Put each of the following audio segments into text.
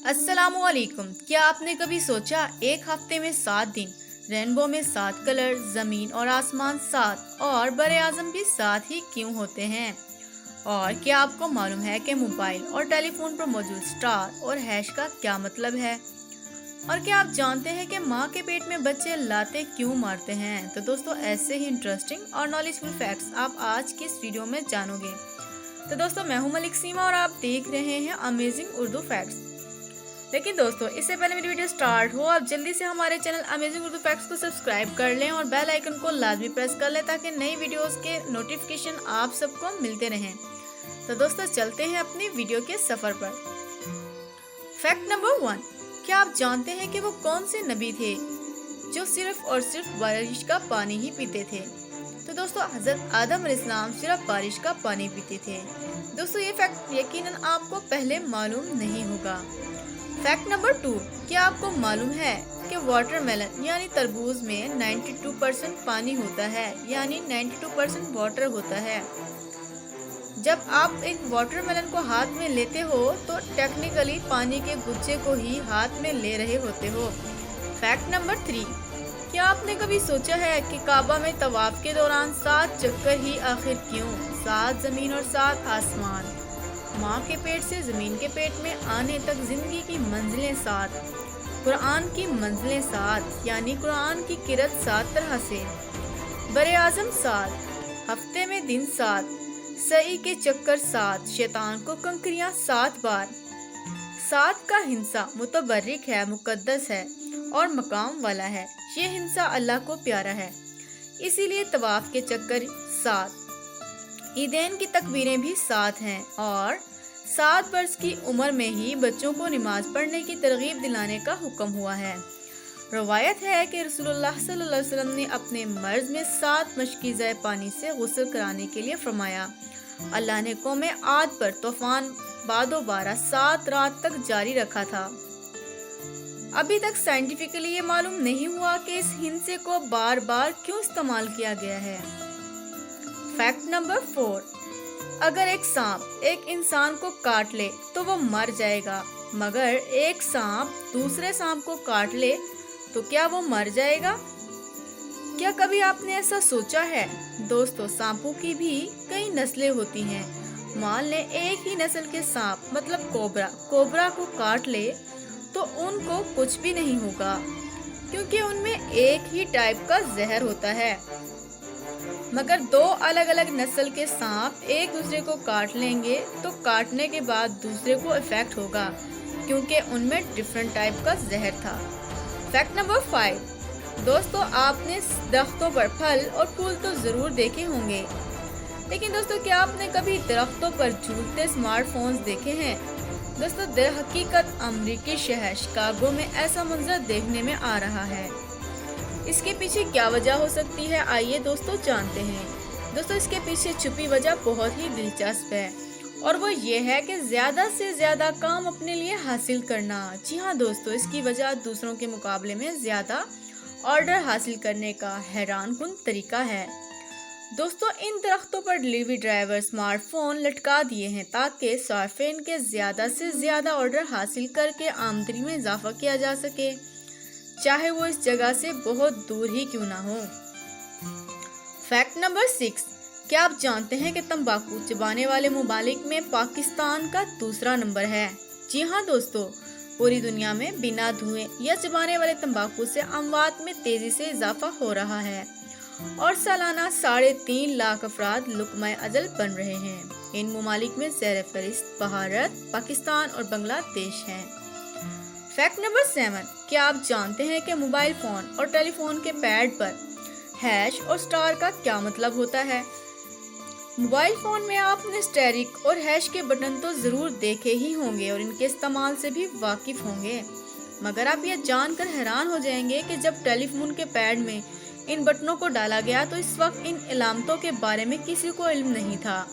अस्सलामु अलैकुम। क्या आपने कभी सोचा एक हफ्ते में 7 दिन, रेनबो में 7 कलर, जमीन और आसमान 7 और बरे आजम भी 7 ही क्यों होते हैं? और क्या आपको मालूम है कि मोबाइल और टेलीफोन पर मौजूद स्टार और हैश का क्या मतलब है? और क्या आप जानते हैं कि माँ के पेट में बच्चे लाते क्यों मारते हैं? तो दोस्तों, ऐसे ही इंटरेस्टिंग और नॉलेजफुल फैक्ट्स आप आज की इस वीडियो में जानोगे। तो दोस्तों, मैं हूं मलिक सीमा और आप देख रहे हैं अमेजिंग उर्दू फैक्ट्स। लेकिन दोस्तों, इससे पहले मेरी वीडियो स्टार्ट हो, आप जल्दी से हमारे चैनल अमेजिंग उर्दू फैक्ट्स को सब्सक्राइब कर लें और बेल आइकन को लाजमी प्रेस कर लें ताकि नई वीडियोस के नोटिफिकेशन आप सबको मिलते रहें। तो दोस्तों, चलते हैं अपनी वीडियो के सफर पर। फैक्ट नंबर 1, क्या आप जानते हैं कि वो कौन से नबी थे जो सिर्फ और सिर्फ बारिश का पानी ही पीते थे? तो दोस्तों, हजरत आदम अलैहिस्सलाम सिर्फ बारिश का पानी पीते थे। दोस्तों, ये फैक्ट यकीनन आपको पहले मालूम नहीं होगा। फैक्ट नंबर 2, क्या आपको मालूम है कि वाटरमेलन यानी तरबूज में 92% पानी होता है, यानी 92% वाटर होता है। जब आप एक वाटरमेलन को हाथ में लेते हो तो टेक्निकली पानी के गुच्छे को ही हाथ में ले रहे होते हो। फैक्ट नंबर 3, क्या आपने कभी सोचा है कि काबा में तवाफ के दौरान 7 चक्कर ही आखिर क्यों? 7 जमीन और 7 आसमान। माँ के पेट से जमीन के पेट में आने तक जिंदगी की मंजिलें 7, कुरान की मंजिलें 7, यानी कुरान की किरत 7 तरह से, बरे आजम 7, हफ्ते में दिन 7, सही के चक्कर 7, शैतान को कंकरियां 7 बार। 7 का हिंसा मुतबर्रिक है, मुकद्दस है और मकाम वाला है। ये हिंसा अल्लाह को प्यारा है, इसीलिए तवाफ के चक्कर 7। ईदैन की तकबीरें भी 7 हैं और 7 वर्ष की उम्र में ही बच्चों को नमाज पढ़ने की तरगीब दिलाने का हुक्म हुआ है। रवायत है कि रसूलुल्लाह सल्लल्लाहु अलैहि वसल्लम ने अपने मर्ज में 7 मशकीज़े पानी से गुस्ल कराने के लिए फरमाया। अल्लाह ने कौम आद पर तूफान बादो बारा 7 रात तक जारी रखा था। अभी तक साइंटिफिकली ये मालूम नहीं हुआ कि इस हिंसे को बार बार क्यों इस्तेमाल किया गया है। फैक्ट नंबर 4, अगर एक सांप एक इंसान को काट ले तो वो मर जाएगा, मगर एक सांप दूसरे सांप को काट ले तो क्या वो मर जाएगा? क्या कभी आपने ऐसा सोचा है? दोस्तों, सांपों की भी कई नस्लें होती हैं। मान लें एक ही नस्ल के सांप मतलब कोबरा को काट ले तो उनको कुछ भी नहीं होगा, क्योंकि उनमें एक ही टाइप का जहर होता है। मगर 2 अलग अलग नस्ल के सांप एक दूसरे को काट लेंगे तो काटने के बाद दूसरे को इफेक्ट होगा, क्योंकि उनमें डिफरेंट टाइप का जहर था। फैक्ट नंबर 5, दोस्तों, आपने दरख्तों पर फल और फूल तो जरूर देखे होंगे, लेकिन दोस्तों, क्या आपने कभी दरख्तों पर झूलते स्मार्टफोन्स देखे हैं? दोस्तों, दर हकीकत अमरीकी शहर शिकागो में ऐसा मंजर देखने में आ रहा है। इसके पीछे क्या वजह हो सकती है? आइए दोस्तों जानते हैं। दोस्तों, इसके पीछे छुपी वजह बहुत ही दिलचस्प है और वो ये है कि ज्यादा से ज्यादा काम अपने लिए हासिल करना। जी हाँ दोस्तों, इसकी वजह दूसरों के मुकाबले में ज्यादा ऑर्डर हासिल करने का हैरानकुन तरीका है। दोस्तों, इन दरख्तों पर डिलीवरी ड्राइवर स्मार्टफोन लटका दिए हैं ताकि सार्फिन के ज्यादा से ज्यादा ऑर्डर हासिल करके आमदनी में इजाफा किया जा सके, चाहे वो इस जगह से बहुत दूर ही क्यों ना हो। फैक्ट नंबर 6, क्या आप जानते हैं कि तंबाकू चबाने वाले मुमालिक में पाकिस्तान का दूसरा नंबर है? जी हाँ दोस्तों, पूरी दुनिया में बिना धुएं या चबाने वाले तंबाकू से अमवात में तेजी से इजाफा हो रहा है और सालाना 3.5 लाख अफराद लुक़्मा अजल बन रहे हैं। इन मुमालिक में ज़ेर फहरिस्त भारत, पाकिस्तान और बांग्लादेश हैं। फैक्ट नंबर 7, क्या आप जानते हैं कि मोबाइल फोन और टेलीफोन के पैड पर हैश और स्टार का क्या मतलब होता है? मोबाइल फोन में आपने स्टेरिक और हैश के बटन तो जरूर देखे ही होंगे और इनके इस्तेमाल से भी वाकिफ होंगे, मगर आप यह जानकर हैरान हो जाएंगे कि जब टेलीफोन के पैड में इन बटनों को डाला गया तो इस वक्त इन अलामतों के बारे में किसी को इल्म नहीं था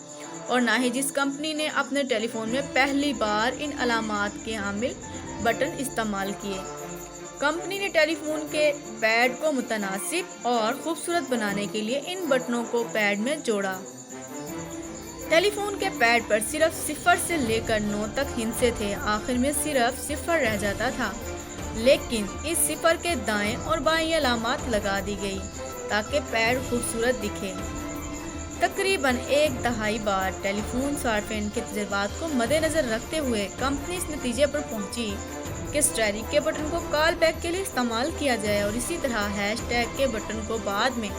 और ना ही जिस कंपनी ने अपने टेलीफोन में पहली बार इन अलामात के हामिल बटन इस्तेमाल किए। कंपनी ने टेलीफोन के पैड को मुतनासिब और खूबसूरत बनाने के लिए इन बटनों को पैड में जोड़ा। टेलीफोन के पैड पर सिर्फ 0 से लेकर 9 तक हिस्से थे। आखिर में सिर्फ 0 रह जाता था, लेकिन इस 0 के दाएं और बाएं अलामत लगा दी गई ताकि पैड खूबसूरत दिखे। तकरीबन 1 दहाई बार टेलीफोन सार्फिन के तजुर्बात को मद्देनजर रखते हुए कंपनी इस नतीजे पर पहुंची कि स्ट्राइक के बटन को कॉल बैक के लिए इस्तेमाल किया जाए और इसी तरह हैशटैग के बटन को बाद में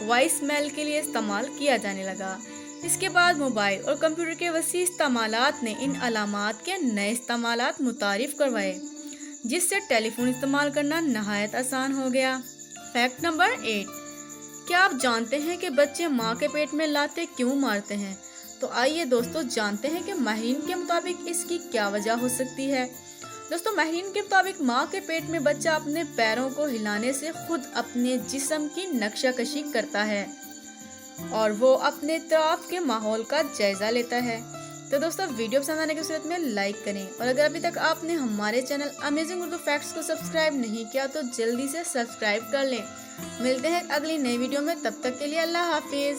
वॉइस मेल के लिए इस्तेमाल किया जाने लगा। इसके बाद मोबाइल और कंप्यूटर के वसी इस्तेमालात ने इन अलामात के नए इस्तेमालात मुतारिफ करवाए, जिससे टेलीफोन इस्तेमाल करना नहायत आसान हो गया। फैक्ट नंबर 8, क्या आप जानते हैं कि बच्चे माँ के पेट में लाते क्यों मारते हैं? तो आइए दोस्तों जानते हैं कि माहिरीन के मुताबिक इसकी क्या वजह हो सकती है। दोस्तों, माहिरीन के मुताबिक माँ के पेट में बच्चा अपने पैरों को हिलाने से खुद अपने जिस्म की नक्शाकशी करता है और वो अपने इत्तराफ के माहौल का जायजा लेता है। तो दोस्तों, वीडियो पसंद आने की सूरत में लाइक करें और अगर अभी तक आपने हमारे चैनल अमेजिंग उर्दू फैक्ट्स को सब्सक्राइब नहीं किया तो जल्दी से सब्सक्राइब कर लें। मिलते हैं अगली नई वीडियो में, तब तक के लिए अल्लाह हाफिज।